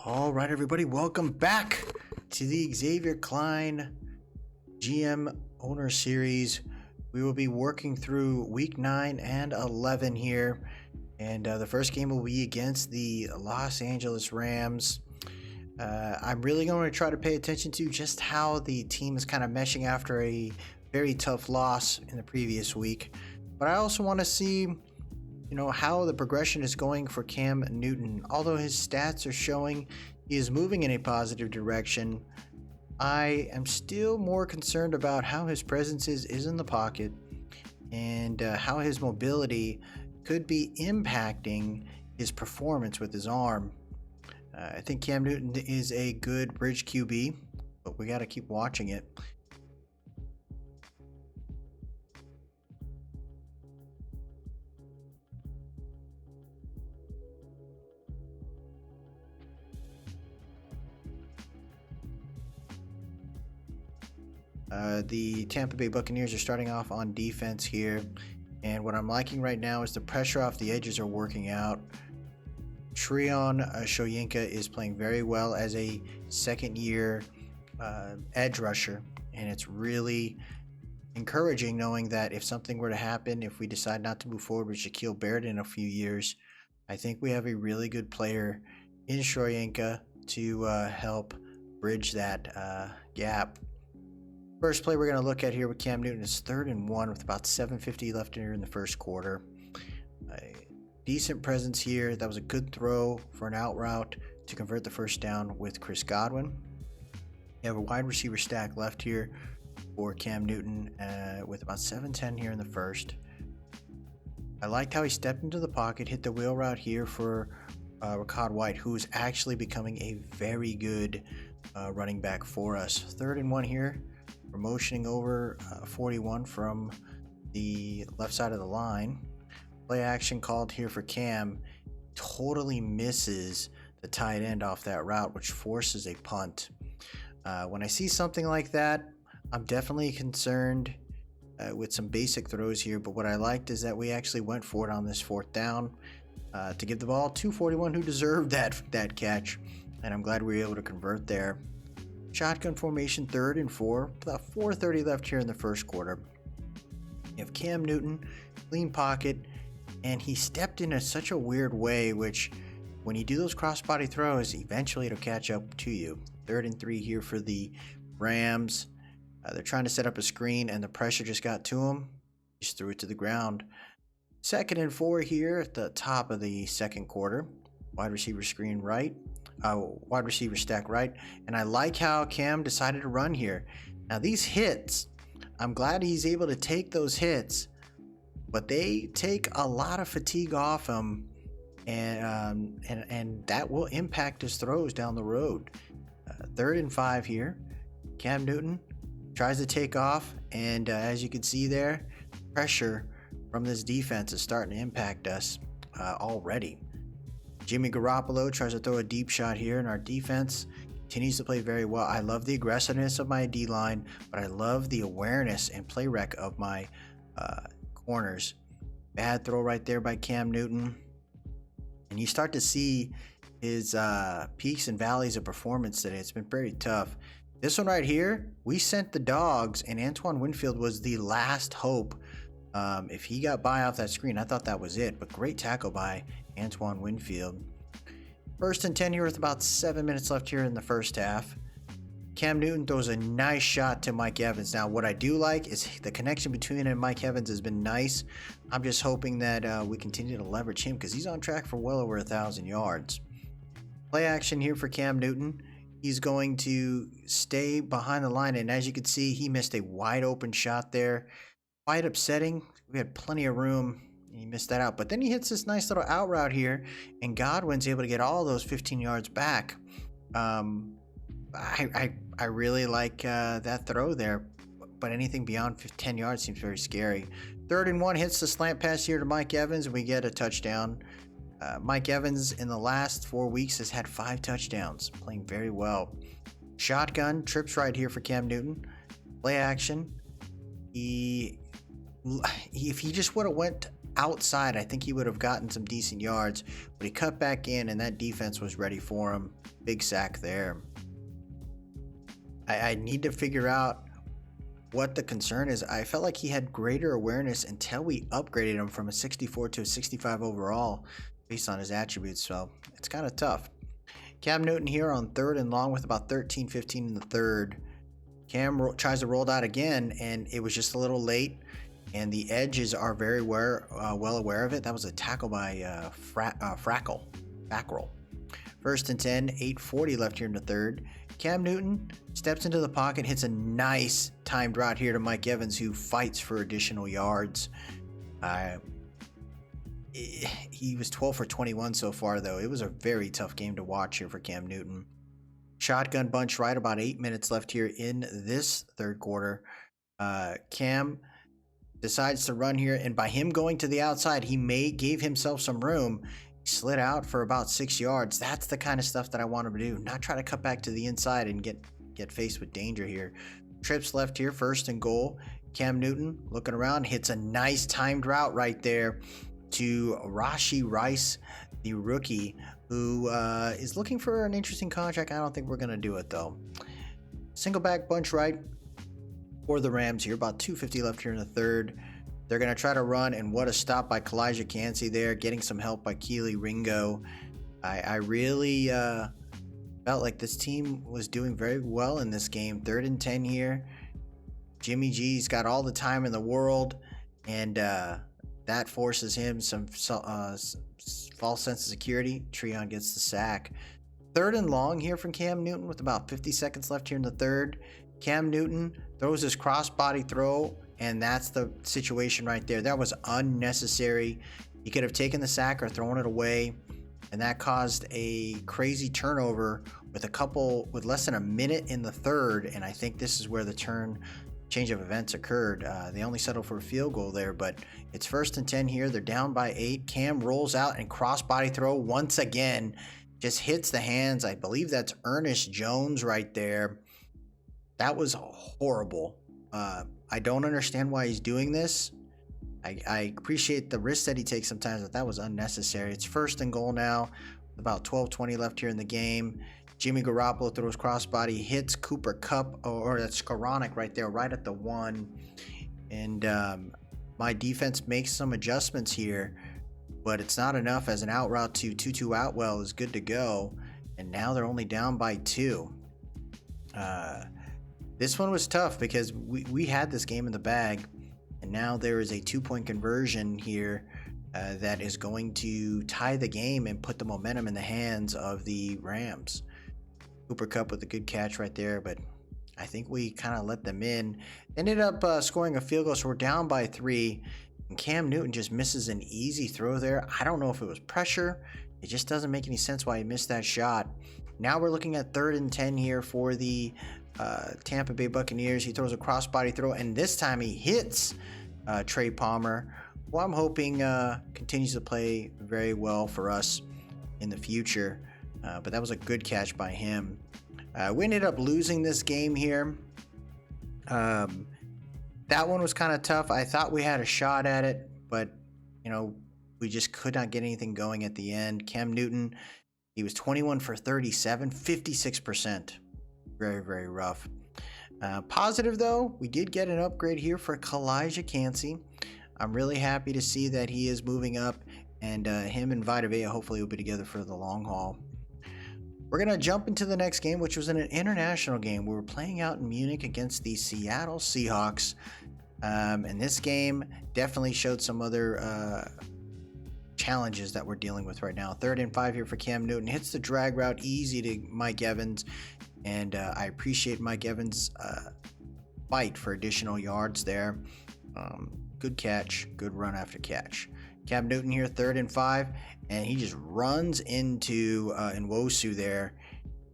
All right, everybody, welcome back to the Xavier Klein GM Owner Series. We will be working through week 9 and 11 here, and the first game will be against the Los Angeles Rams. I'm really going to try to pay attention to just how the team is kind of meshing after a very tough loss in the previous week, but I also want to see how the progression is going for Cam Newton. Although his stats are showing he is moving in a positive direction, I am still more concerned about how his presence is in the pocket and how his mobility could be impacting his performance with his arm. I think Cam Newton is a good bridge QB, but we got to keep watching it. The Tampa Bay Buccaneers are starting off on defense here, and what I'm liking right now is the pressure off the edges are working out. Treon Shoyinka is playing very well as a second-year edge rusher, and it's really encouraging knowing that if something were to happen, if we decide not to move forward with Shaquille Barrett in a few years, I think we have a really good player in Shoyinka to help bridge that gap. First play we're going to look at here with Cam Newton is 3rd and 1 with about 7:50 left here in the first quarter. A decent presence here. That was a good throw for an out route to convert the first down with Chris Godwin. You have a wide receiver stack left here for Cam Newton with about 7:10 here in the first. I liked how he stepped into the pocket, hit the wheel route here for Rachaad White, who is actually becoming a very good running back for us. 3rd and 1 here. We're motioning over 41 from the left side of the line. Play action called here for Cam. Totally misses the tight end off that route, which forces a punt. When I see something like that, I'm definitely concerned with some basic throws here, but what I liked is that we actually went for it on this 4th down to give the ball to 41, who deserved that catch, and I'm glad we were able to convert there. Shotgun formation, 3rd and 4, about 4:30 left here in the first quarter. You have Cam Newton, clean pocket, and he stepped in such a weird way, which when you do those crossbody throws, eventually it'll catch up to you. 3rd and 3 here for the Rams. They're trying to set up a screen, and the pressure just got to him. He just threw it to the ground. 2nd and 4 here at the top of the second quarter. Wide receiver screen right. Wide receiver stack right, and I like how Cam decided to run here. Now these hits, I'm glad he's able to take those hits, but they take a lot of fatigue off him, and that will impact his throws down the road. 3rd and 5 here. Cam Newton tries to take off, and as you can see there, pressure from this defense is starting to impact us already. Jimmy Garoppolo tries to throw a deep shot here, and our defense continues to play very well. I love the aggressiveness of my D-line, but I love the awareness and play rec of my corners. Bad throw right there by Cam Newton. And you start to see his peaks and valleys of performance today. It's been very tough. This one right here, we sent the dogs, and Antoine Winfield was the last hope. If he got by off that screen, I thought that was it, but great tackle by Antoine Winfield. 1st and 10 here with about 7 minutes left here in the first half. Cam Newton throws a nice shot to Mike Evans. Now, what I do like is the connection between him and Mike Evans has been nice. I'm just hoping that we continue to leverage him because he's on track for well over 1,000 yards. Play action here for Cam Newton. He's going to stay behind the line, and as you can see, he missed a wide open shot there. Quite upsetting. We had plenty of room. He missed that out, but then he hits this nice little out route here, and Godwin's able to get all those 15 yards back. I really like that throw there, but anything beyond 10 yards seems very scary. 3rd and 1 hits the slant pass here to Mike Evans, and we get a touchdown. Mike Evans in the last 4 weeks has had 5 touchdowns, playing very well. Shotgun trips right here for Cam Newton. Play action. If he just would have went outside, I think he would have gotten some decent yards, but he cut back in and that defense was ready for him. Big sack there. I need to figure out what the concern is. I felt like he had greater awareness until we upgraded him from a 64 to a 65 overall based on his attributes, so it's kind of tough. Cam Newton here on 3rd and long with about 13-15 in the third. Cam tries to roll out again, and it was just a little late, and the edges are very well aware of it. That was a tackle by Fackrell. 1st and 10, 8:40 left here in the third. Cam Newton steps into the pocket, hits a nice timed route here to Mike Evans, who fights for additional yards. He was 12 for 21 so far, though. It was a very tough game to watch here for Cam Newton. Shotgun bunch right, about 8 minutes left here in this third quarter. Cam decides to run here, and by him going to the outside, he gave himself some room. He slid out for about 6 yards. That's the kind of stuff that I want him to do, not try to cut back to the inside and get faced with danger here. Trips left here, 1st and goal. Cam Newton looking around, hits a nice timed route right there to Rashee Rice, the rookie, who is looking for an interesting contract. I don't think we're going to do it, though. Single back bunch right for the Rams here. About 2:50 left here in the third. They're going to try to run, and what a stop by Kalijah Cansey there, getting some help by Keely Ringo. I really felt like this team was doing very well in this game. 3rd and 10 here. Jimmy G's got all the time in the world, and that forces him some false sense of security. Treon gets the sack. 3rd and long here from Cam Newton with about 50 seconds left here in the third. Cam Newton throws his crossbody throw, and that's the situation right there. That was unnecessary. He could have taken the sack or thrown it away, and that caused a crazy turnover with less than a minute in the third, and I think this is where the change of events occurred. They only settled for a field goal there, but it's 1st and 10 here. They're down by 8. Cam rolls out and crossbody throw once again. Just hits the hands. I believe that's Ernest Jones right there. That was horrible. I don't understand why he's doing this. I appreciate the risk that he takes sometimes, but that was unnecessary. It's 1st and goal now. About 12:20 left here in the game. Jimmy Garoppolo throws crossbody, hits Cooper Kupp, or that's Skoranek right there, right at the 1. And my defense makes some adjustments here, but it's not enough, as an out route to Tutu Atwell is good to go. And now they're only down by 2. This one was tough because we had this game in the bag, and now there is a 2-point conversion here that is going to tie the game and put the momentum in the hands of the Rams. Cooper Kupp with a good catch right there, but I think we kind of let them in. Ended up scoring a field goal, so we're down by 3, and Cam Newton just misses an easy throw there. I don't know if it was pressure. It just doesn't make any sense why he missed that shot. Now we're looking at 3rd and 10 here for the Tampa Bay Buccaneers. He throws a crossbody throw, and this time he hits Trey Palmer, who I'm hoping continues to play very well for us in the future. But that was a good catch by him. We ended up losing this game here. That one was kind of tough. I thought we had a shot at it, but we just could not get anything going at the end. Cam Newton, he was 21 for 37, 56%. Very, very rough. Positive, though, we did get an upgrade here for Kalijah Cansey. I'm really happy to see that he is moving up, and him and Vita Vea hopefully will be together for the long haul. We're going to jump into the next game, which was an international game. We were playing out in Munich against the Seattle Seahawks. And this game definitely showed some other challenges that we're dealing with right now. 3rd and 5 here for Cam Newton. Hits the drag route easy to Mike Evans. And I appreciate Mike Evans' fight for additional yards there. Good catch. Good run after catch. Cam Newton here, 3rd and 5, and he just runs into Nwosu there.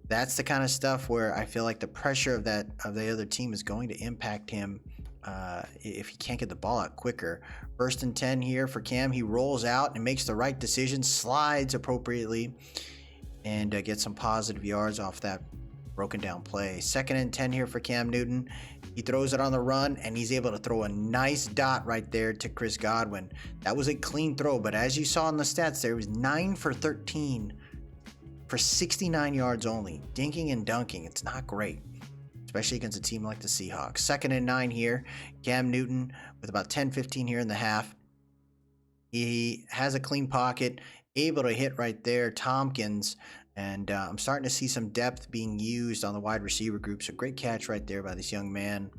That's the kind of stuff where I feel like the pressure of the other team is going to impact him if he can't get the ball out quicker. 1st and 10 here for Cam. He rolls out and makes the right decision, slides appropriately, and gets some positive yards off that broken down play. 2nd and 10 here for Cam Newton. He throws it on the run, and he's able to throw a nice dot right there to Chris Godwin. That was a clean throw, but as you saw in the stats there, it was 9 for 13 for 69 yards only. Dinking and dunking. It's not great, especially against a team like the Seahawks. 2nd and 9 here. Cam Newton with about 10-15 here in the half. He has a clean pocket, able to hit right there Tompkins, and I'm starting to see some depth being used on the wide receiver group. So great catch right there by this young man.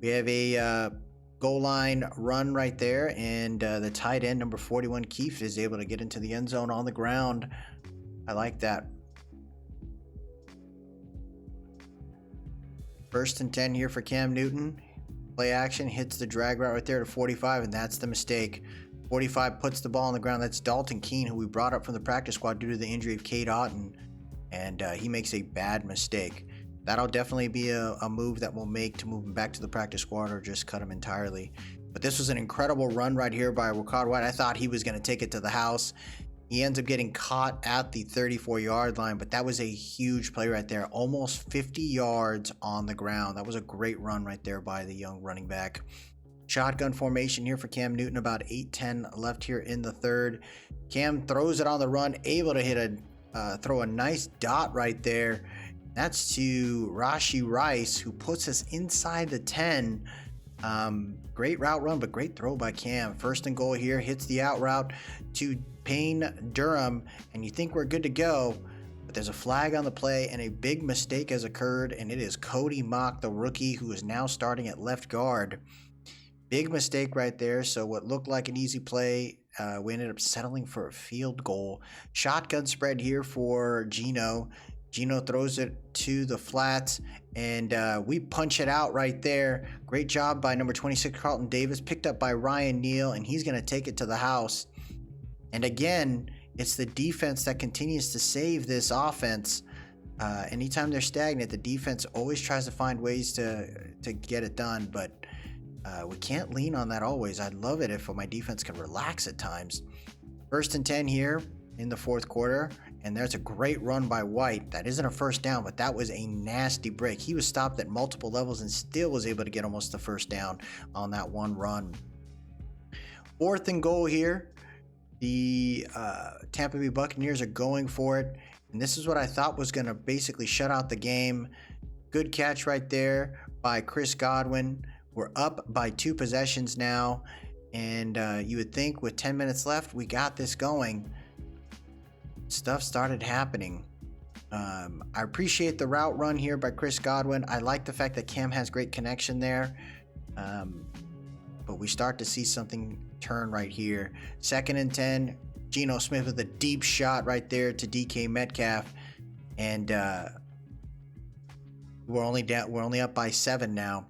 We have a goal line run right there, and the tight end, number 41, Keefe, is able to get into the end zone on the ground. I like that. 1st and 10 here for Cam Newton. Play action, hits the drag route right there to 45, and that's the mistake. 45 puts the ball on the ground. That's Dalton Keene, who we brought up from the practice squad due to the injury of Cade Otton, and he makes a bad mistake. That'll definitely be a move that we'll make to move him back to the practice squad or just cut him entirely. But this was an incredible run right here by Ricard White. I thought he was going to take it to the house. He ends up getting caught at the 34-yard line, but that was a huge play right there. Almost 50 yards on the ground. That was a great run right there by the young running back. Shotgun formation here for Cam Newton. About 8-10 left here in the 3rd. Cam throws it on the run, able to throw a nice dot right there. That's to Rashee Rice, who puts us inside the 10. Great route run, but great throw by Cam. 1st and goal here, hits the out route to Payne Durham, and you think we're good to go, but there's a flag on the play, and a big mistake has occurred, and it is Cody Mock, the rookie, who is now starting at left guard. Big mistake right there. So what looked like an easy play, we ended up settling for a field goal. Shotgun spread here for Geno. Geno throws it to the flats, and we punch it out right there. Great job by number 26, Carlton Davis, picked up by Ryan Neal, and he's going to take it to the house. And again, it's the defense that continues to save this offense. Anytime they're stagnant, the defense always tries to find ways to get it done, but we can't lean on that always. I'd love it if my defense could relax at times. 1st and 10 here in the 4th quarter, and there's a great run by White. That isn't a first down, but that was a nasty break. He was stopped at multiple levels and still was able to get almost the 1st down on that one run. 4th and goal here. The Tampa Bay Buccaneers are going for it, and this is what I thought was going to basically shut out the game. Good catch right there by Chris Godwin. We're up by 2 possessions now, and you would think with 10 minutes left, we got this going. Stuff started happening. I appreciate the route run here by Chris Godwin. I like the fact that Cam has great connection there, but we start to see something turn right here. 2nd and 10, Geno Smith with a deep shot right there to DK Metcalf, and we're only up by 7 now.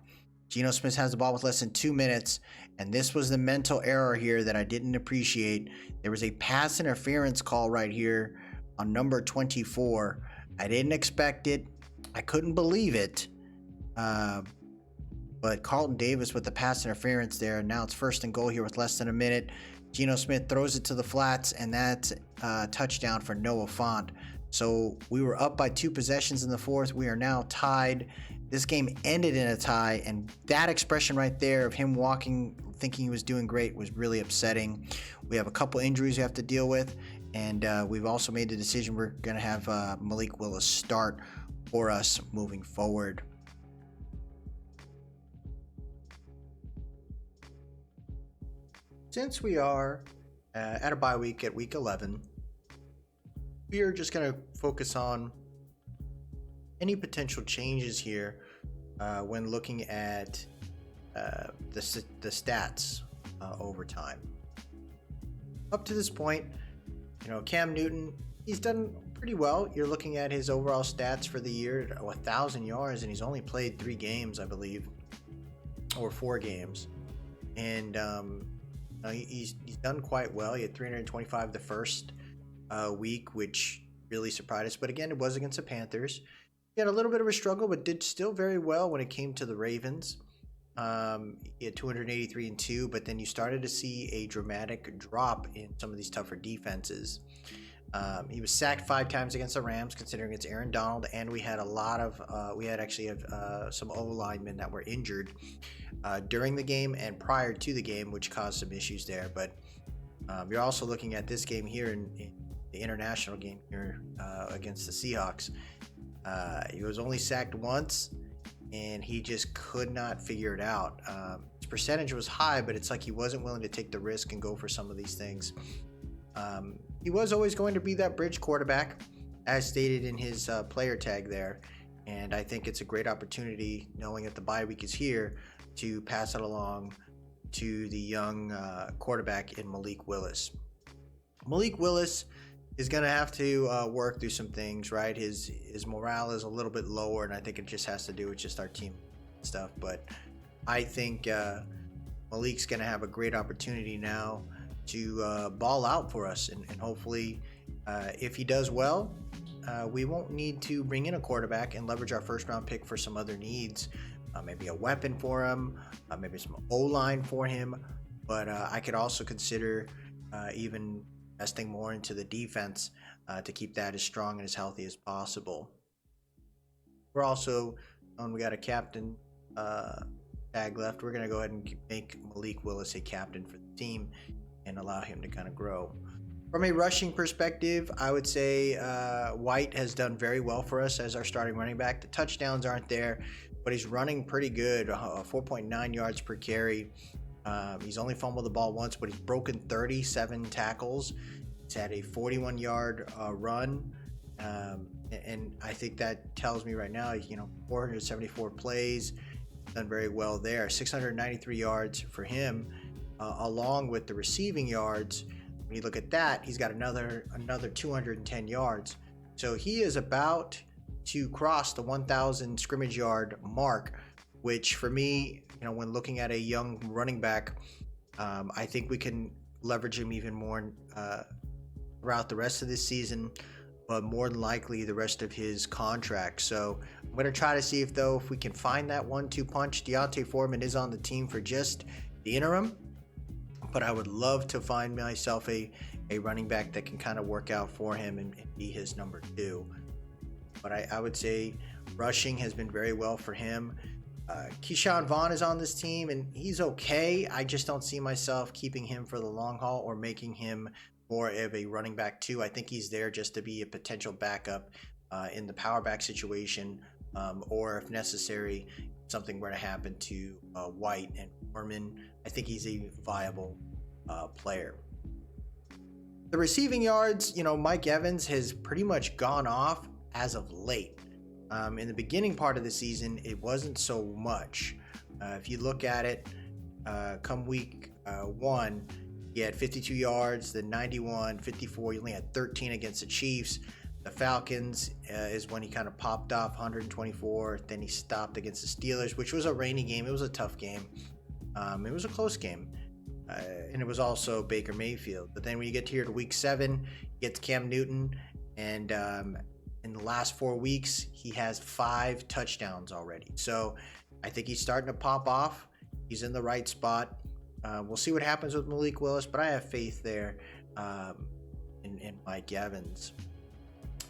Geno Smith has the ball with less than 2 minutes, and this was the mental error here that I didn't appreciate. There was a pass interference call right here on number 24. I didn't expect it. I couldn't believe it. But Carlton Davis with the pass interference there. Now it's 1st and goal here with less than a minute. Geno Smith throws it to the flats, and that's a touchdown for Noah Fant. So we were up by 2 possessions in the 4th. We are now tied. This game ended in a tie, and that expression right there of him walking, thinking he was doing great, was really upsetting. We have a couple injuries we have to deal with, and we've also made the decision we're going to have Malik Willis start for us moving forward. Since we are at a bye week at week 11, we are just going to focus on any potential changes here when looking at the stats over time. Up to this point, Cam Newton, he's done pretty well. You're looking at his overall stats for the year, 1,000 yards, and he's only played 3 games, I believe, or 4 games. And he's done quite well. He had 325 the first week, which really surprised us. But again, it was against the Panthers. He had a little bit of a struggle, but did still very well when it came to the Ravens. He had 283 and 2, but then you started to see a dramatic drop in some of these tougher defenses. He was sacked 5 times against the Rams, considering it's Aaron Donald, and we had a lot of we had actually some O linemen that were injured during the game and prior to the game, which caused some issues there. But you're also looking at this game here in the international game here against the Seahawks. He was only sacked once, and he just could not figure it out. His percentage was high, but it's like he wasn't willing to take the risk and go for some of these things. He was always going to be that bridge quarterback, as stated in his player tag there. And I think it's a great opportunity, knowing that the bye week is here, to pass it along to the young quarterback in Malik Willis. Malik Willis is going to have to work through some things, right? His morale is a little bit lower, and I think it just has to do with just our team stuff. But I think Malik's going to have a great opportunity now to ball out for us, and hopefully if he does well, we won't need to bring in a quarterback and leverage our first round pick for some other needs, maybe a weapon for him, maybe some O-line for him, but I could also consider even investing more into the defense to keep that as strong and as healthy as possible. We're also, when we got a captain tag left, we're going to go ahead and make Malik Willis a captain for the team and allow him to kind of grow. From a rushing perspective, I would say White has done very well for us as our starting running back. The touchdowns aren't there, but he's running pretty good, 4.9 yards per carry. He's only fumbled the ball once, but he's broken 37 tackles. He's had a 41-yard run, and I think that tells me right now, 474 plays, done very well there. 693 yards for him. Along with the receiving yards, when you look at that, he's got another 210 yards. So he is about to cross the 1,000 scrimmage yard mark, which for me, when looking at a young running back, I think we can leverage him even more throughout the rest of this season, but more than likely the rest of his contract. So I'm going to try to see if we can find that 1-2 punch. Deontay Foreman is on the team for just the interim, but I would love to find myself a running back that can kind of work out for him and be his number 2. But I would say rushing has been very well for him. Keyshawn Vaughn is on this team, and he's okay. I just don't see myself keeping him for the long haul or making him more of a running back 2. I think he's there just to be a potential backup in the power back situation, or if necessary, something were to happen to White and Foreman. I think he's a viable player. The receiving yards, Mike Evans has pretty much gone off as of late. In the beginning part of the season, it wasn't so much. If you look at it, come week 1, he had 52 yards, then 91, 54. He only had 13 against the Chiefs. The Falcons is when he kind of popped off, 124. Then he stopped against the Steelers, which was a rainy game. It was a tough game. It was a close game. And it was also Baker Mayfield. But then when you get here to week 7, you get to Cam Newton. And in the last 4 weeks, he has 5 touchdowns already. So I think he's starting to pop off. He's in the right spot. We'll see what happens with Malik Willis, but I have faith there in Mike Evans.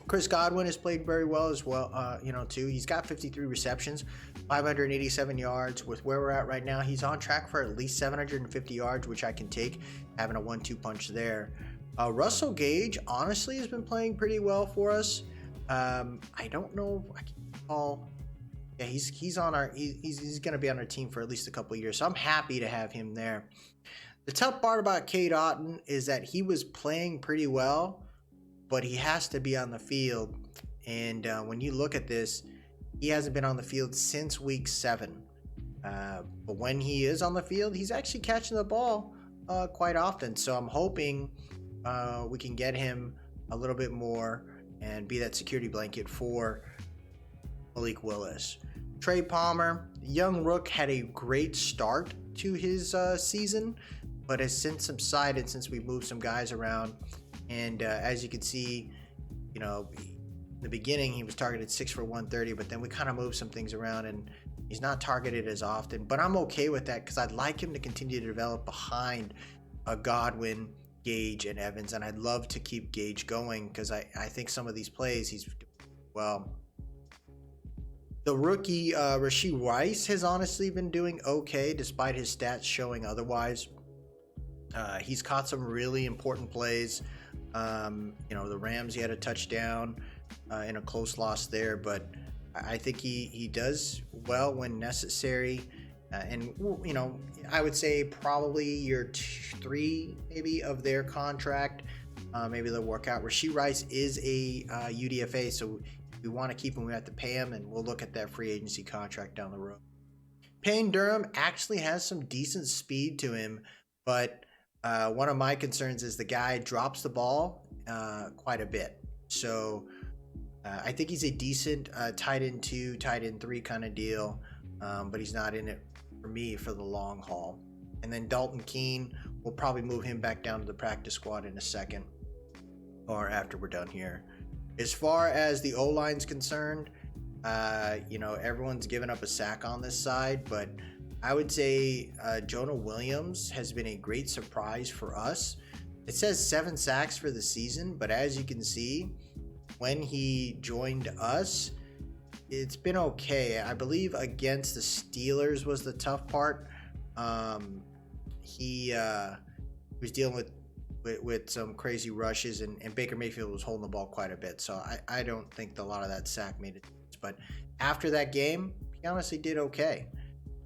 Chris Godwin has played very well as well, too. He's got 53 receptions, 587 yards. With where we're at right now, he's on track for at least 750 yards, which I can take, having a 1-2 punch there. Russell Gage, honestly, has been playing pretty well for us. I don't know. I can recall. Yeah, he's on our. He's going to be on our team for at least a couple of years. So I'm happy to have him there. The tough part about Cade Otton is that he was playing pretty well, but he has to be on the field. And when you look at this, he hasn't been on the field since week 7. But when he is on the field, he's actually catching the ball quite often. So I'm hoping we can get him a little bit more and be that security blanket for Malik Willis. Trey Palmer, young rook, had a great start to his season, but has since subsided since we moved some guys around. And as you can see, in the beginning he was targeted 6 for 130, but then we kind of moved some things around and he's not targeted as often. But I'm okay with that because I'd like him to continue to develop behind a Godwin Gage and Evans, and I'd love to keep Gage going because I think some of these plays he's doing well. The rookie Rashee Rice has honestly been doing okay despite his stats showing otherwise. He's caught some really important plays. The Rams, he had a touchdown in a close loss there, but I think he does well when necessary. I would say probably year 3 maybe of their contract. Maybe they'll work out. Rashee Rice is a UDFA, so if we want to keep him, we have to pay him, and we'll look at that free agency contract down the road. Payne Durham actually has some decent speed to him, but one of my concerns is the guy drops the ball quite a bit. So I think he's a decent tight end 2, tight end 3 kind of deal, but he's not in it for me for the long haul. And then Dalton Keene, we'll probably move him back down to the practice squad in a second or after we're done here. As far as the O-line's concerned, everyone's given up a sack on this side, but I would say Jonah Williams has been a great surprise for us. It says 7 sacks for the season, but as you can see, when he joined us, it's been okay. I believe against the Steelers was the tough part. He was dealing with some crazy rushes, and Baker Mayfield was holding the ball quite a bit. So I don't think a lot of that sack made it. But after that game, he honestly did okay.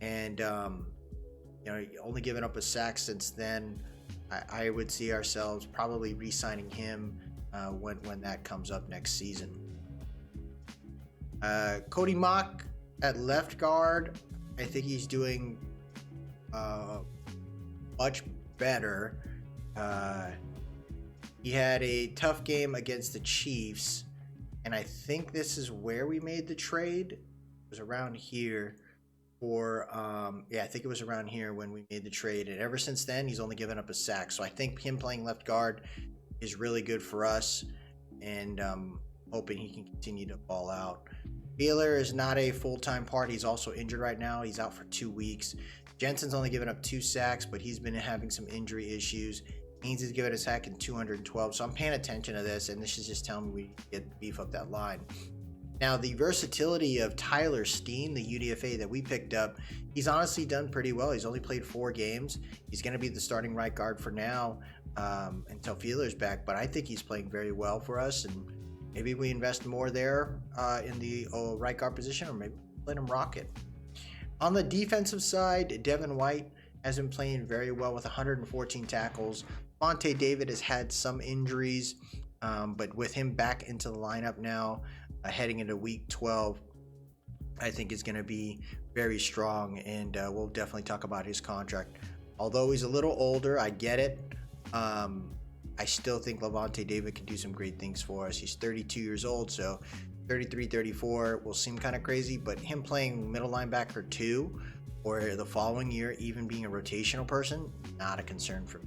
And, only giving up a sack since then. I would see ourselves probably re-signing him when that comes up next season. Cody Mock at left guard, I think he's doing much better. He had a tough game against the Chiefs, and I think this is where we made the trade. It was around here. I think it was around here when we made the trade, and ever since then he's only given up a sack. So I think him playing left guard is really good for us, and hoping he can continue to ball out. Beeler is not a full-time part. He's also injured right now. He's out for 2 weeks. Jensen's only given up 2 sacks, but he's been having some injury issues. Haynes has given a sack in 212, so I'm paying attention to this, and this is just telling me we get to beef up that line. Now, the versatility of Tyler Steen, the UDFA that we picked up, he's honestly done pretty well. He's only played 4 games. He's going to be the starting right guard for now until Feeler's back, but I think he's playing very well for us, and maybe we invest more there in the right guard position, or maybe let him rock it. On the defensive side, Devin White has been playing very well with 114 tackles. Vontae David has had some injuries, but with him back into the lineup now, heading into week 12, I think is going to be very strong, and we'll definitely talk about his contract. Although he's a little older, I get it. I still think Lavonte David can do some great things for us. He's 32 years old, so 33, 34 will seem kind of crazy, but him playing middle linebacker 2 or the following year, even being a rotational person, not a concern for me.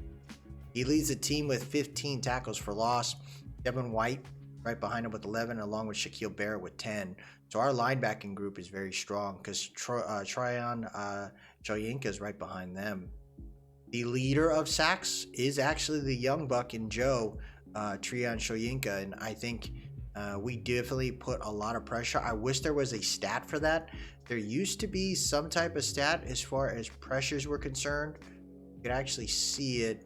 He leads the team with 15 tackles for loss. Devin White right behind him with 11, along with Shaquille Barrett with 10. So our linebacking group is very strong because Tryon Joyinka is right behind them. The leader of sacks is actually the young buck in Joe, Tryon Shoyinka, and I think we definitely put a lot of pressure. I wish there was a stat for that. There used to be some type of stat as far as pressures were concerned. You could actually see it.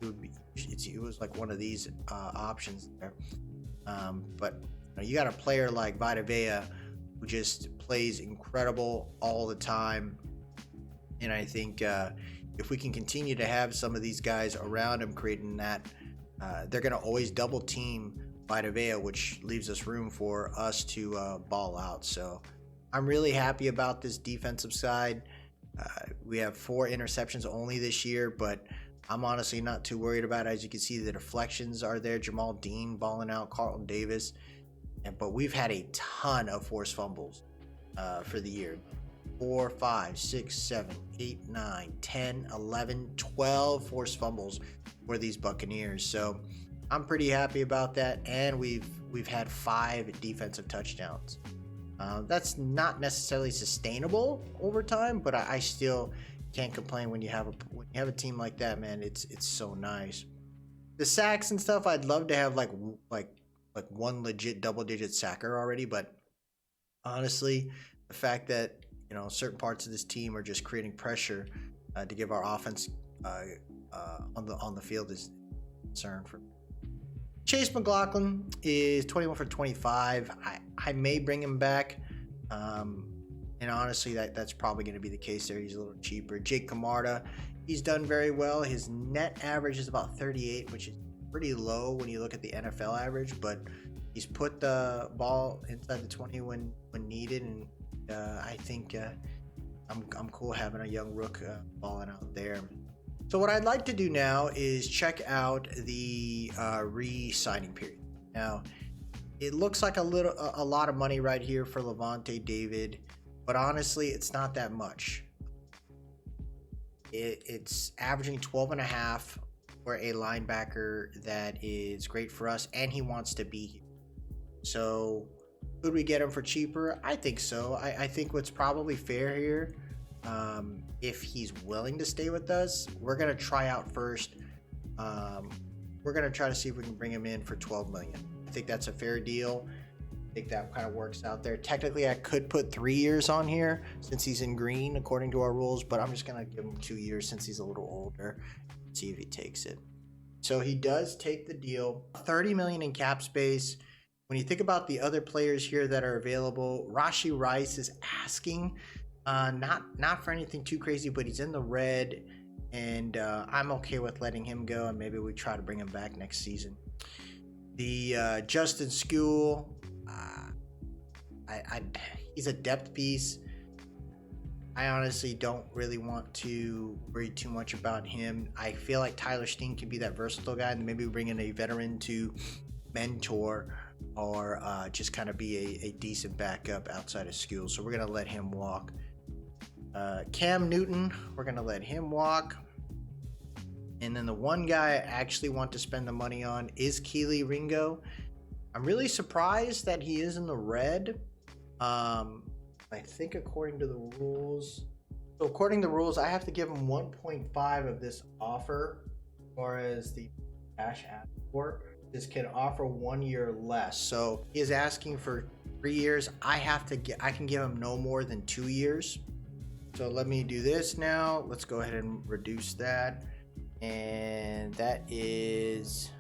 It was like one of these options there. But you got a player like Vita Vea who just plays incredible all the time. And I think if we can continue to have some of these guys around him creating that, they're going to always double team Vita Vea, which leaves us room for us to ball out. So I'm really happy about this defensive side. We have 4 interceptions only this year, but I'm honestly not too worried about it. As you can see, the deflections are there. Jamal Dean balling out, Carlton Davis. But we've had a ton of forced fumbles for the year. 4, 5, 6, 7, 8, 9, 10, 11, 12 forced fumbles for these Buccaneers. So I'm pretty happy about that. And we've had 5 defensive touchdowns. That's not necessarily sustainable over time, but I still can't complain when you have a team like that, man. It's so nice. The sacks and stuff, I'd love to have like one legit double-digit sacker already, but honestly, the fact that certain parts of this team are just creating pressure to give our offense on the field is a concern for me. Chase McLaughlin is 21 for 25. I may bring him back. And honestly, that's probably going to be the case there. He's a little cheaper. Jake Camarda, he's done very well. His net average is about 38, which is pretty low when you look at the NFL average, but he's put the ball inside the 20 when needed, and I think I'm cool having a young rook balling out there. So what I'd like to do now is check out the re-signing period. Now, it looks like a lot of money right here for Levante David, but honestly, it's not that much. It's averaging 12.5 for a linebacker that is great for us, and he wants to be here. So could we get him for cheaper? I think so. I think what's probably fair here, if he's willing to stay with us, we're going to try out first. We're going to try to see if we can bring him in for $12 million. I think that's a fair deal. I think that kind of works out there. Technically, I could put 3 years on here since he's in green according to our rules, but I'm just going to give him 2 years since he's a little older. See if he takes it. So he does take the deal. $30 million in cap space. When you think about the other players here that are available, Rashee Rice is asking, not for anything too crazy, but he's in the red, and I'm okay with letting him go, and maybe we try to bring him back next season. The Justin Skule, he's a depth piece. I honestly don't really want to worry too much about him. I feel like Tyler Steen can be that versatile guy, and maybe bring in a veteran to mentor or just kind of be a decent backup outside of Skule. So we're going to let him walk. Cam Newton, we're going to let him walk. And then the one guy I actually want to spend the money on is Kelee Ringo. I'm really surprised that he is in the red. I think according to the rules. So according to the rules, I have to give him 1.5 of this offer, whereas the cash app for this can offer 1 year less. So he is asking for 3 years. I can give him no more than 2 years. So let me do this now. Let's go ahead and reduce that. And that is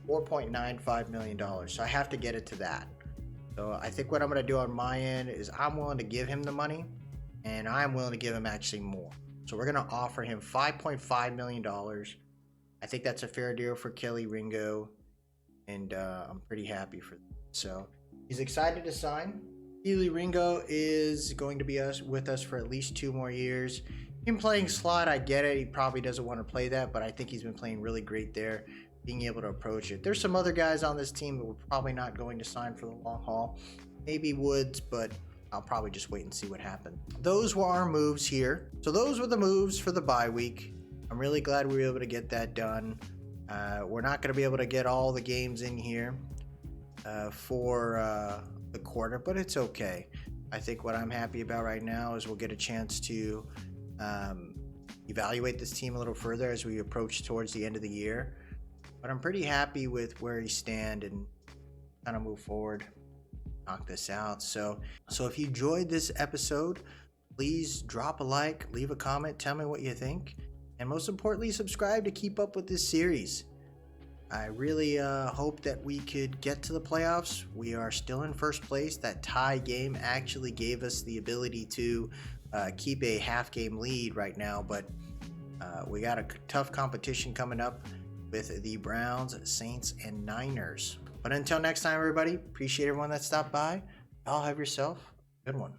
$4.95 million. So I have to get it to that. So I think what I'm going to do on my end is I'm willing to give him the money, and I'm willing to give him actually more. So we're going to offer him $5.5 million. I think that's a fair deal for Kelee Ringo, and I'm pretty happy for that. So he's excited to sign. Kelee Ringo is going to be with us for at least 2 more years. Him playing slot, I get it. He probably doesn't want to play that, but I think he's been playing really great there, being able to approach it. There's some other guys on this team that we're probably not going to sign for the long haul. Maybe Woods, but I'll probably just wait and see what happens. Those were our moves here. So those were the moves for the bye week. I'm really glad we were able to get that done. We're not going to be able to get all the games in here for the quarter, but it's okay. I think what I'm happy about right now is we'll get a chance to evaluate this team a little further as we approach towards the end of the year. But I'm pretty happy with where he stands and kind of move forward, knock this out. So if you enjoyed this episode, please drop a like, leave a comment, tell me what you think, and most importantly, subscribe to keep up with this series. I really hope that we could get to the playoffs. We are still in first place. That tie game actually gave us the ability to keep a half-game lead right now, but we got a tough competition coming up with the Browns, Saints, and Niners. But until next time, everybody, appreciate everyone that stopped by. Y'all have yourself a good one.